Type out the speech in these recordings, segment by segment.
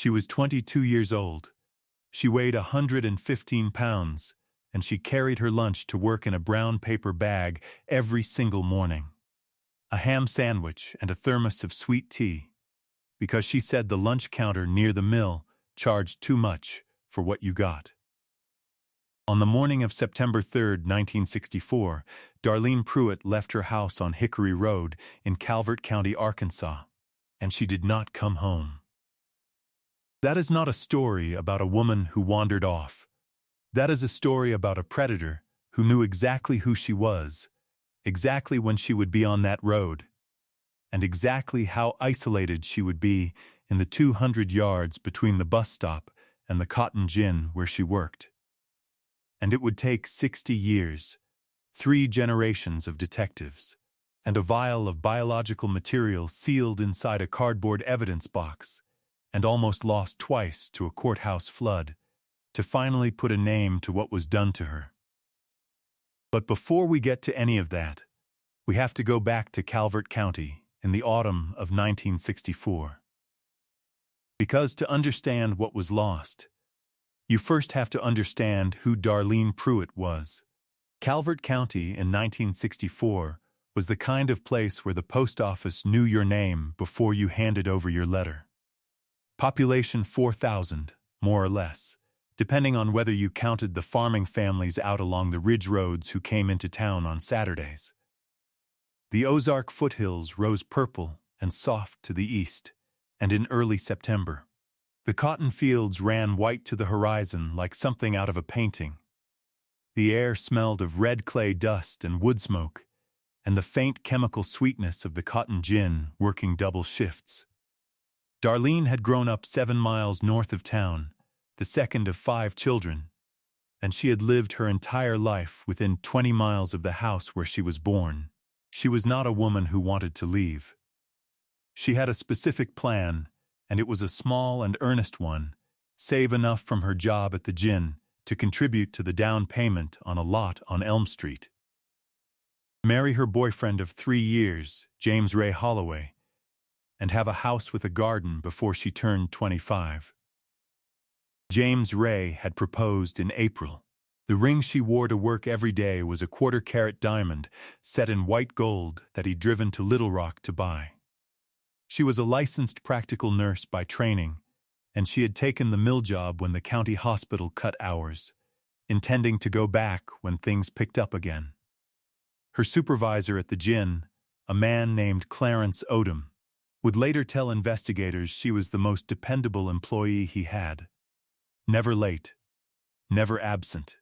She was 22 years old. She weighed 115 pounds, and she carried her lunch to work in a brown paper bag every single morning. A ham sandwich and a thermos of sweet tea, because she said the lunch counter near the mill charged too much for what you got. On the morning of September 3, 1964, Darlene Pruitt left her house on Hickory Road in Calvert County, Arkansas, and she did not come home. That is not a story about a woman who wandered off. That is a story about a predator who knew exactly who she was, exactly when she would be on that road, and exactly how isolated she would be in the 200 yards between the bus stop and the cotton gin where she worked. And it would take 60 years, 3 generations of detectives, and a vial of biological material sealed inside a cardboard evidence box, and almost lost twice to a courthouse flood, to finally put a name to what was done to her. But before we get to any of that, we have to go back to Calvert County in the autumn of 1964. Because to understand what was lost, you first have to understand who Darlene Pruitt was. Calvert County in 1964 was the kind of place where the post office knew your name before you handed over your letter. Population 4,000, more or less, depending on whether you counted the farming families out along the ridge roads who came into town on Saturdays. The Ozark foothills rose purple and soft to the east, and in early September, the cotton fields ran white to the horizon like something out of a painting. The air smelled of red clay dust and wood smoke, and the faint chemical sweetness of the cotton gin working double shifts. Darlene had grown up 7 miles north of town, the second of 5 children, and she had lived her entire life within 20 miles of the house where she was born. She was not a woman who wanted to leave. She had a specific plan, and it was a small and earnest one: save enough from her job at the gin to contribute to the down payment on a lot on Elm Street. Marry her boyfriend of 3 years, James Ray Holloway, and have a house with a garden before she turned 25. James Ray had proposed in April. The ring she wore to work every day was a 1/4-carat diamond set in white gold that he'd driven to Little Rock to buy. She was a licensed practical nurse by training, and she had taken the mill job when the county hospital cut hours, intending to go back when things picked up again. Her supervisor at the gin, a man named Clarence Odom, would later tell investigators she was the most dependable employee he had. Never late, never absent.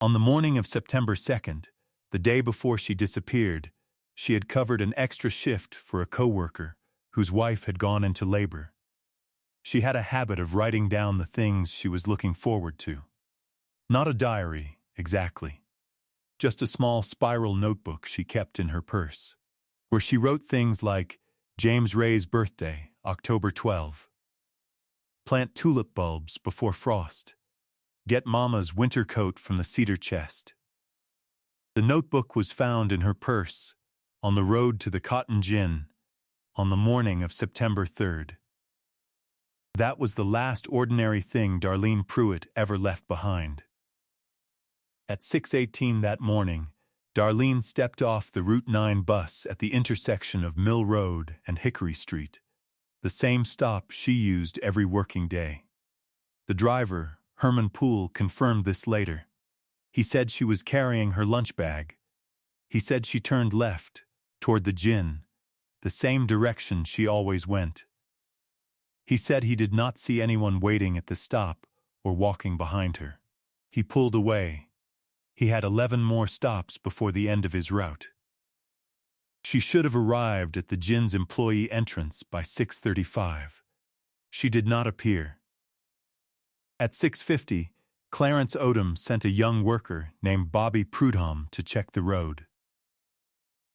On the morning of September 2nd, the day before she disappeared, she had covered an extra shift for a coworker whose wife had gone into labor. She had a habit of writing down the things she was looking forward to. Not a diary, exactly. Just a small spiral notebook she kept in her purse, where she wrote things like James Ray's birthday, October 12. Plant tulip bulbs before frost. Get Mama's winter coat from the cedar chest. The notebook was found in her purse, on the road to the cotton gin, on the morning of September 3rd. That was the last ordinary thing Darlene Pruitt ever left behind. At 6:18 that morning, Darlene stepped off the Route 9 bus at the intersection of Mill Road and Hickory Street, the same stop she used every working day. The driver, Herman Poole, confirmed this later. He said she was carrying her lunch bag. He said she turned left, toward the gin, the same direction she always went. He said he did not see anyone waiting at the stop or walking behind her. He pulled away. He had 11 more stops before the end of his route. She should have arrived at the gin's employee entrance by 6:35. She did not appear. At 6:50, Clarence Odom sent a young worker named Bobby Prudhomme to check the road.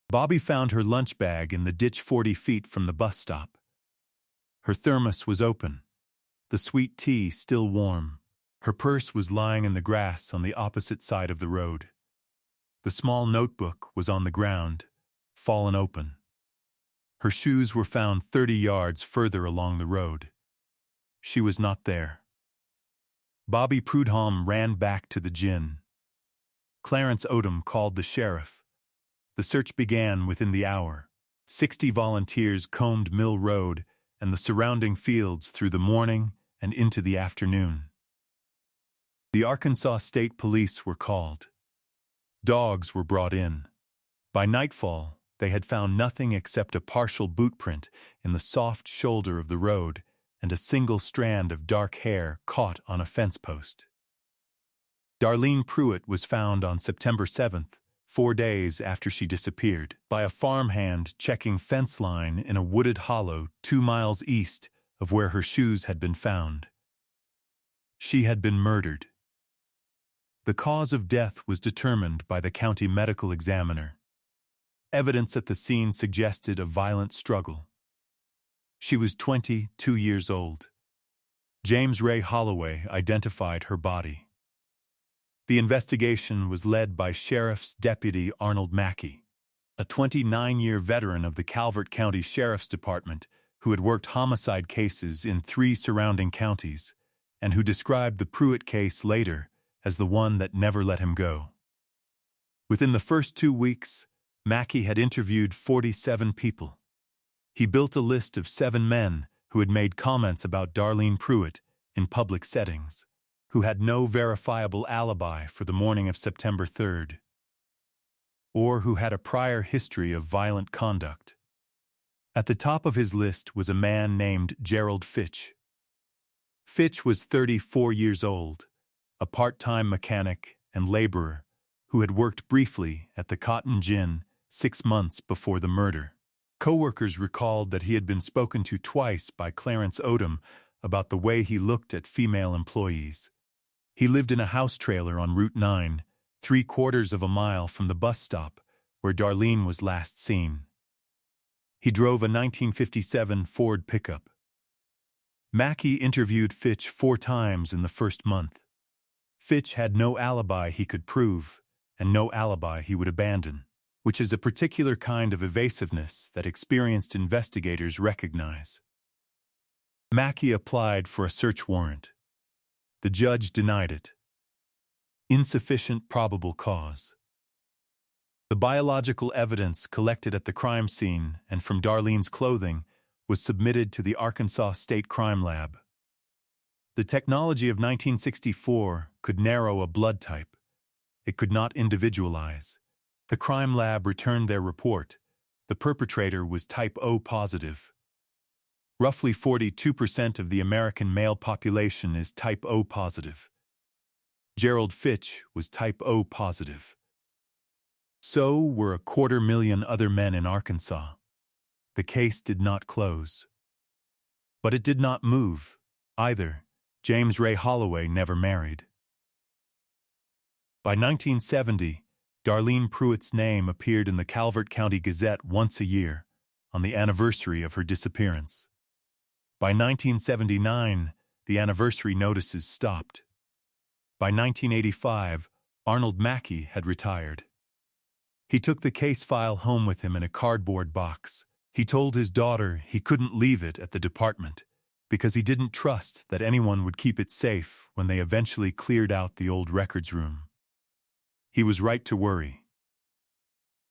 Bobby found her lunch bag in the ditch 40 feet from the bus stop. Her thermos was open, the sweet tea still warm. Her purse was lying in the grass on the opposite side of the road. The small notebook was on the ground, fallen open. Her shoes were found 30 yards further along the road. She was not there. Bobby Prudhomme ran back to the gin. Clarence Odom called the sheriff. The search began within the hour. 60 volunteers combed Mill Road and the surrounding fields through the morning and into the afternoon. The Arkansas State Police were called. Dogs were brought in. By nightfall, they had found nothing except a partial boot print in the soft shoulder of the road and a single strand of dark hair caught on a fence post. Darlene Pruitt was found on September 7th, 4 days after she disappeared, by a farmhand checking fence line in a wooded hollow 2 miles east of where her shoes had been found. She had been murdered. The cause of death was determined by the county medical examiner. Evidence at the scene suggested a violent struggle. She was 22 years old. James Ray Holloway identified her body. The investigation was led by Sheriff's Deputy Arnold Mackey, a 29-year veteran of the Calvert County Sheriff's Department who had worked homicide cases in 3 surrounding counties and who described the Pruitt case later as the one that never let him go. Within the first 2 weeks, Mackey had interviewed 47 people. He built a list of 7 men who had made comments about Darlene Pruitt in public settings, who had no verifiable alibi for the morning of September 3rd, or who had a prior history of violent conduct. At the top of his list was a man named Gerald Fitch. Fitch was 34 years old, a part-time mechanic and laborer who had worked briefly at the Cotton Gin 6 months before the murder. Coworkers recalled that he had been spoken to twice by Clarence Odom about the way he looked at female employees. He lived in a house trailer on Route 9, 3/4 of a mile from the bus stop where Darlene was last seen. He drove a 1957 Ford pickup. Mackey interviewed Fitch 4 times in the first month. Fitch had no alibi he could prove, and no alibi he would abandon, which is a particular kind of evasiveness that experienced investigators recognize. Mackey applied for a search warrant. The judge denied it. Insufficient probable cause. The biological evidence collected at the crime scene and from Darlene's clothing was submitted to the Arkansas State Crime Lab. The technology of 1964 could narrow a blood type. It could not individualize. The crime lab returned their report. The perpetrator was type O positive. Roughly 42% of the American male population is type O positive. Gerald Fitch was type O positive. So were 250,000 other men in Arkansas. The case did not close. But it did not move, either. James Ray Holloway never married. By 1970, Darlene Pruitt's name appeared in the Calvert County Gazette once a year, on the anniversary of her disappearance. By 1979, the anniversary notices stopped. By 1985, Arnold Mackey had retired. He took the case file home with him in a cardboard box. He told his daughter he couldn't leave it at the department because he didn't trust that anyone would keep it safe when they eventually cleared out the old records room. He was right to worry.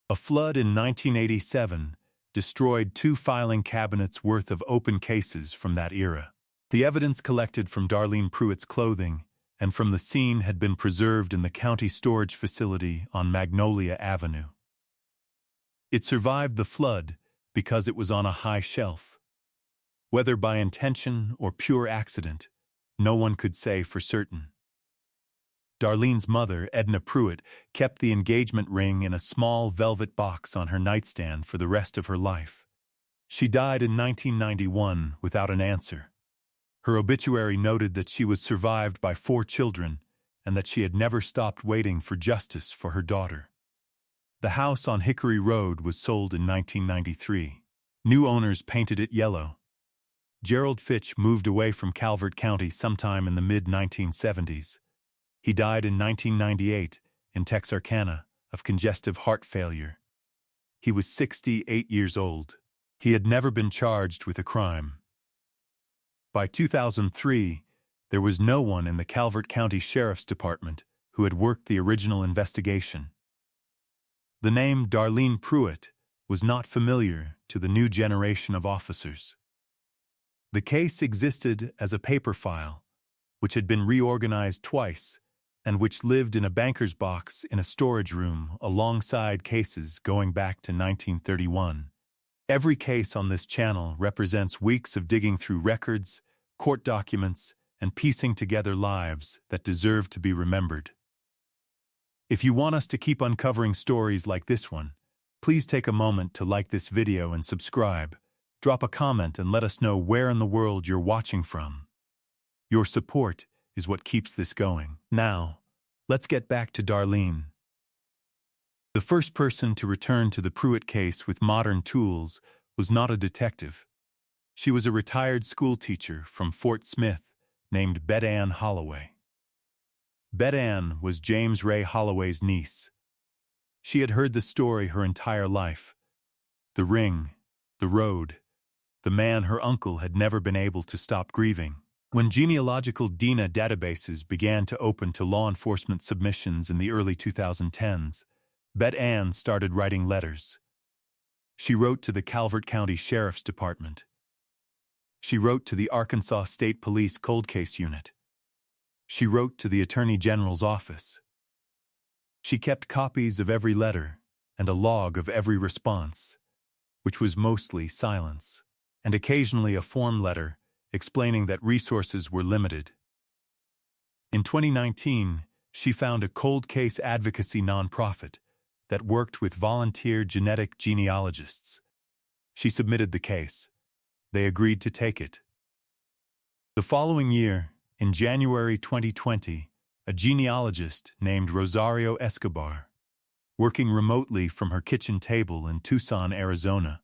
A flood in 1987 destroyed 2 filing cabinets worth of open cases from that era. The evidence collected from Darlene Pruitt's clothing and from the scene had been preserved in the county storage facility on Magnolia Avenue. It survived the flood because it was on a high shelf. Whether by intention or pure accident, no one could say for certain. Darlene's mother, Edna Pruitt, kept the engagement ring in a small velvet box on her nightstand for the rest of her life. She died in 1991 without an answer. Her obituary noted that she was survived by 4 children and that she had never stopped waiting for justice for her daughter. The house on Hickory Road was sold in 1993. New owners painted it yellow. Gerald Fitch moved away from Calvert County sometime in the mid-1970s. He died in 1998 in Texarkana of congestive heart failure. He was 68 years old. He had never been charged with a crime. By 2003, there was no one in the Calvert County Sheriff's Department who had worked the original investigation. The name Darlene Pruitt was not familiar to the new generation of officers. The case existed as a paper file, which had been reorganized twice and which lived in a banker's box in a storage room alongside cases going back to 1931. Every case on this channel represents weeks of digging through records, court documents, and piecing together lives that deserve to be remembered. If you want us to keep uncovering stories like this one, please take a moment to like this video and subscribe. Drop a comment and let us know where in the world you're watching from. Your support is what keeps this going. Now, let's get back to Darlene. The first person to return to the Pruitt case with modern tools was not a detective. She was a retired schoolteacher from Fort Smith named Beth Ann Holloway. Beth Ann was James Ray Holloway's niece. She had heard the story her entire life. The ring, the road, the man her uncle had never been able to stop grieving. When genealogical DNA databases began to open to law enforcement submissions in the early 2010s, Beth Ann started writing letters. She wrote to the Calvert County Sheriff's Department. She wrote to the Arkansas State Police Cold Case Unit. She wrote to the Attorney General's office. She kept copies of every letter and a log of every response, which was mostly silence, and occasionally a form letter explaining that resources were limited. In 2019, she found a cold case advocacy nonprofit that worked with volunteer genetic genealogists. She submitted the case. They agreed to take it. The following year, in January 2020, a genealogist named Rosario Escobar, working remotely from her kitchen table in Tucson, Arizona,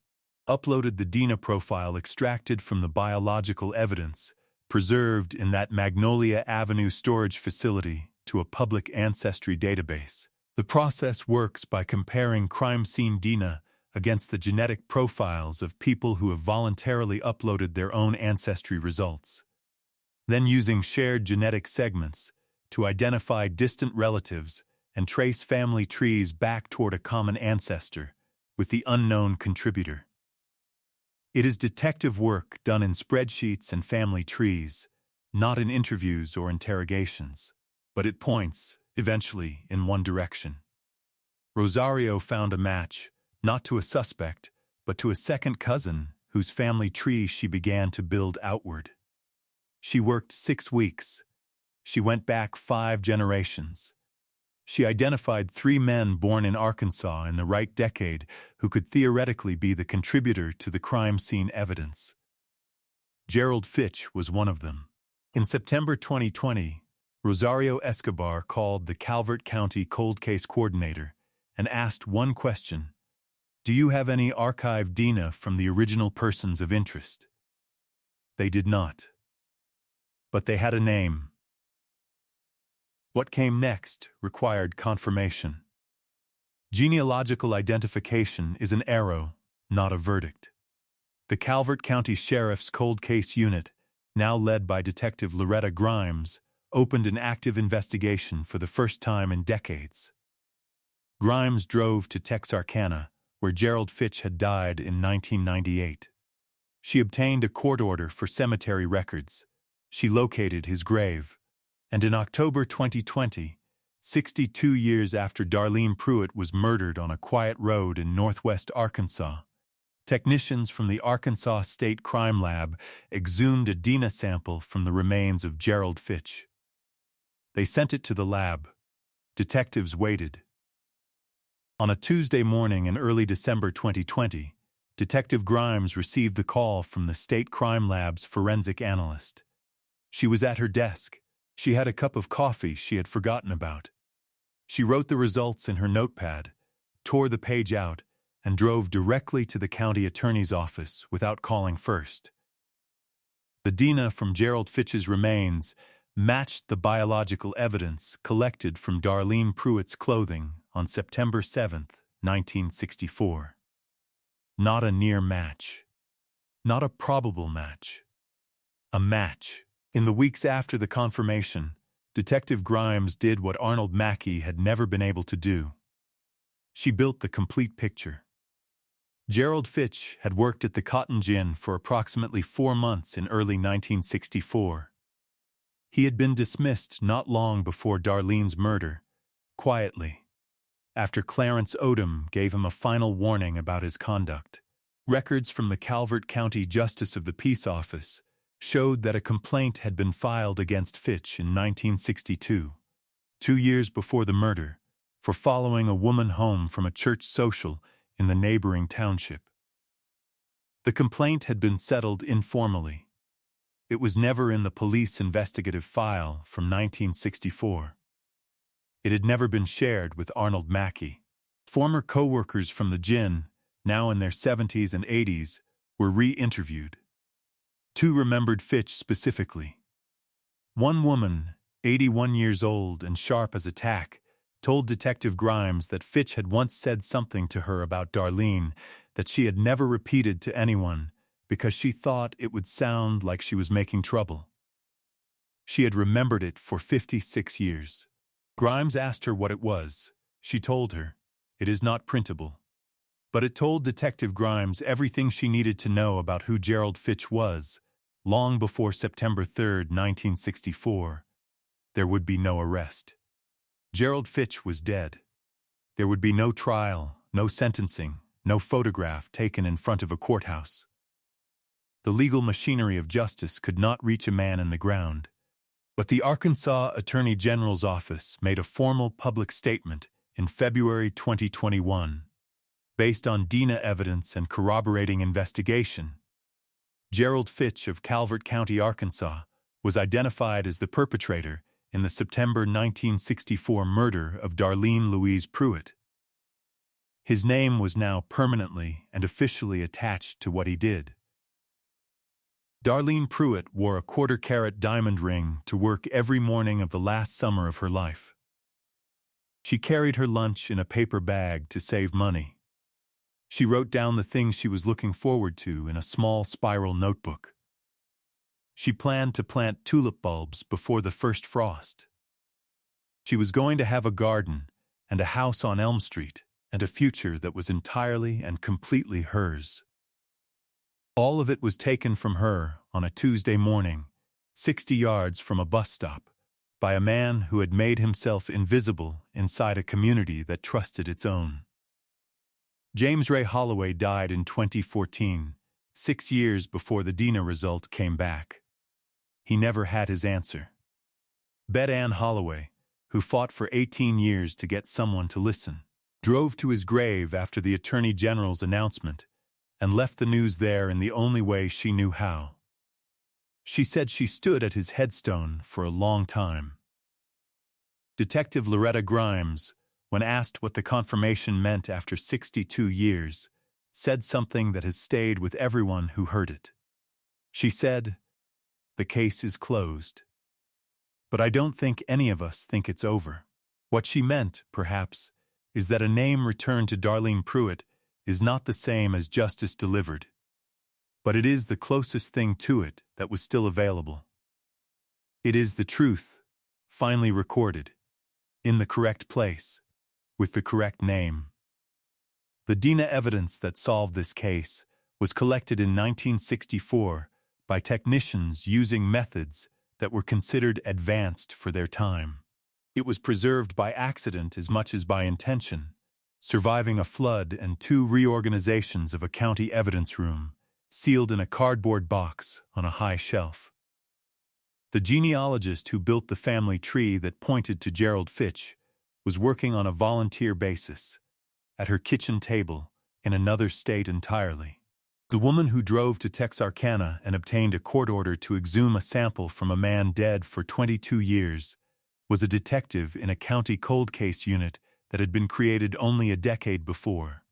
uploaded the DNA profile extracted from the biological evidence preserved in that Magnolia Avenue storage facility to a public ancestry database. The process works by comparing crime scene DNA against the genetic profiles of people who have voluntarily uploaded their own ancestry results, then using shared genetic segments to identify distant relatives and trace family trees back toward a common ancestor with the unknown contributor. It is detective work done in spreadsheets and family trees, not in interviews or interrogations, but it points, eventually, in one direction. Rosario found a match, not to a suspect, but to a second cousin whose family tree she began to build outward. She worked 6 weeks. She went back 5 generations. She identified 3 men born in Arkansas in the right decade who could theoretically be the contributor to the crime scene evidence. Gerald Fitch was one of them. In September 2020, Rosario Escobar called the Calvert County Cold Case Coordinator and asked one question: "Do you have any archived DNA from the original persons of interest?" They did not. But they had a name. What came next required confirmation. Genealogical identification is an arrow, not a verdict. The Calvert County Sheriff's Cold Case Unit, now led by Detective Loretta Grimes, opened an active investigation for the first time in decades. Grimes drove to Texarkana, where Gerald Fitch had died in 1998. She obtained a court order for cemetery records. She located his grave. And in October 2020, 62 years after Darlene Pruitt was murdered on a quiet road in northwest Arkansas, technicians from the Arkansas State Crime Lab exhumed a DNA sample from the remains of Gerald Fitch. They sent it to the lab. Detectives waited. On a Tuesday morning in early December 2020, Detective Grimes received the call from the State Crime Lab's forensic analyst. She was at her desk. She had a cup of coffee she had forgotten about. She wrote the results in her notepad, tore the page out, and drove directly to the county attorney's office without calling first. The DNA from Gerald Fitch's remains matched the biological evidence collected from Darlene Pruitt's clothing on September 7, 1964. Not a near match. Not a probable match. A match. In the weeks after the confirmation, Detective Grimes did what Arnold Mackey had never been able to do. She built the complete picture. Gerald Fitch had worked at the Cotton Gin for approximately 4 months in early 1964. He had been dismissed not long before Darlene's murder, quietly, after Clarence Odom gave him a final warning about his conduct. Records from the Calvert County Justice of the Peace Office showed that a complaint had been filed against Fitch in 1962, 2 years before the murder, for following a woman home from a church social in the neighboring township. The complaint had been settled informally. It was never in the police investigative file from 1964. It had never been shared with Arnold Mackey. Former co-workers from the gin, now in their 70s and 80s, were re-interviewed. 2 remembered Fitch specifically. One woman, 81 years old and sharp as a tack, told Detective Grimes that Fitch had once said something to her about Darlene that she had never repeated to anyone because she thought it would sound like she was making trouble. She had remembered it for 56 years. Grimes asked her what it was. She told her, "It is not printable." But it told Detective Grimes everything she needed to know about who Gerald Fitch was, long before September 3, 1964. There would be no arrest. Gerald Fitch was dead. There would be no trial, no sentencing, no photograph taken in front of a courthouse. The legal machinery of justice could not reach a man in the ground. But the Arkansas Attorney General's office made a formal public statement in February 2021. Based on DNA evidence and corroborating investigation, Gerald Fitch of Calvert County, Arkansas, was identified as the perpetrator in the September 1964 murder of Darlene Louise Pruitt. His name was now permanently and officially attached to what he did. Darlene Pruitt wore a quarter-carat diamond ring to work every morning of the last summer of her life. She carried her lunch in a paper bag to save money. She wrote down the things she was looking forward to in a small spiral notebook. She planned to plant tulip bulbs before the first frost. She was going to have a garden and a house on Elm Street and a future that was entirely and completely hers. All of it was taken from her on a Tuesday morning, 60 yards from a bus stop, by a man who had made himself invisible inside a community that trusted its own. James Ray Holloway died in 2014, 6 years before the DNA result came back. He never had his answer. Bette Ann Holloway, who fought for 18 years to get someone to listen, drove to his grave after the Attorney General's announcement and left the news there in the only way she knew how. She said she stood at his headstone for a long time. Detective Loretta Grimes, when asked what the confirmation meant after 62 years, said something that has stayed with everyone who heard it. She said, "The case is closed. But I don't think any of us think it's over." What she meant, perhaps, is that a name returned to Darlene Pruitt is not the same as justice delivered. But it is the closest thing to it that was still available. It is the truth, finally recorded, in the correct place, with the correct name. The DNA evidence that solved this case was collected in 1964 by technicians using methods that were considered advanced for their time. It was preserved by accident as much as by intention, surviving a flood and 2 reorganizations of a county evidence room, sealed in a cardboard box on a high shelf. The genealogist who built the family tree that pointed to Gerald Fitch was working on a volunteer basis, at her kitchen table, in another state entirely. The woman who drove to Texarkana and obtained a court order to exhume a sample from a man dead for 22 years was a detective in a county cold case unit that had been created only a decade before.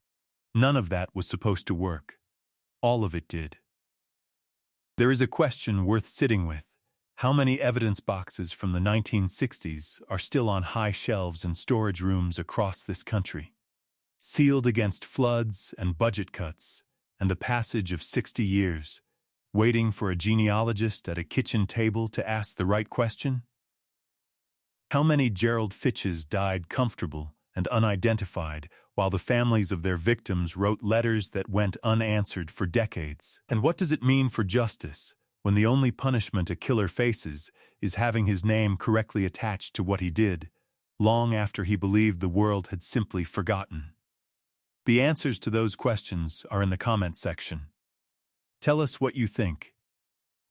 None of that was supposed to work. All of it did. There is a question worth sitting with. How many evidence boxes from the 1960s are still on high shelves in storage rooms across this country, sealed against floods and budget cuts and the passage of 60 years, Waiting for a genealogist at a kitchen table to ask the right question? How many Gerald Fitches died comfortable and unidentified while the families of their victims wrote letters that went unanswered for decades? And what does it mean for justice when the only punishment a killer faces is having his name correctly attached to what he did, long after he believed the world had simply forgotten? The answers to those questions are in the comment section. Tell us what you think.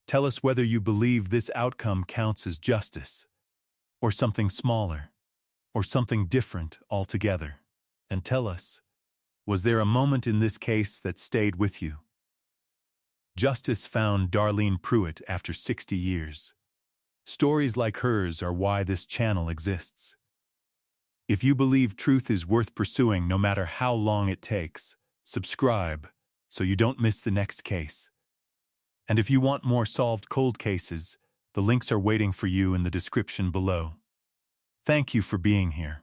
Tell us whether you believe this outcome counts as justice, or something smaller, or something different altogether. And tell us, was there a moment in this case that stayed with you? Justice found Darlene Pruitt after 60 years. Stories like hers are why this channel exists. If you believe truth is worth pursuing no matter how long it takes, subscribe so you don't miss the next case. And if you want more solved cold cases, the links are waiting for you in the description below. Thank you for being here.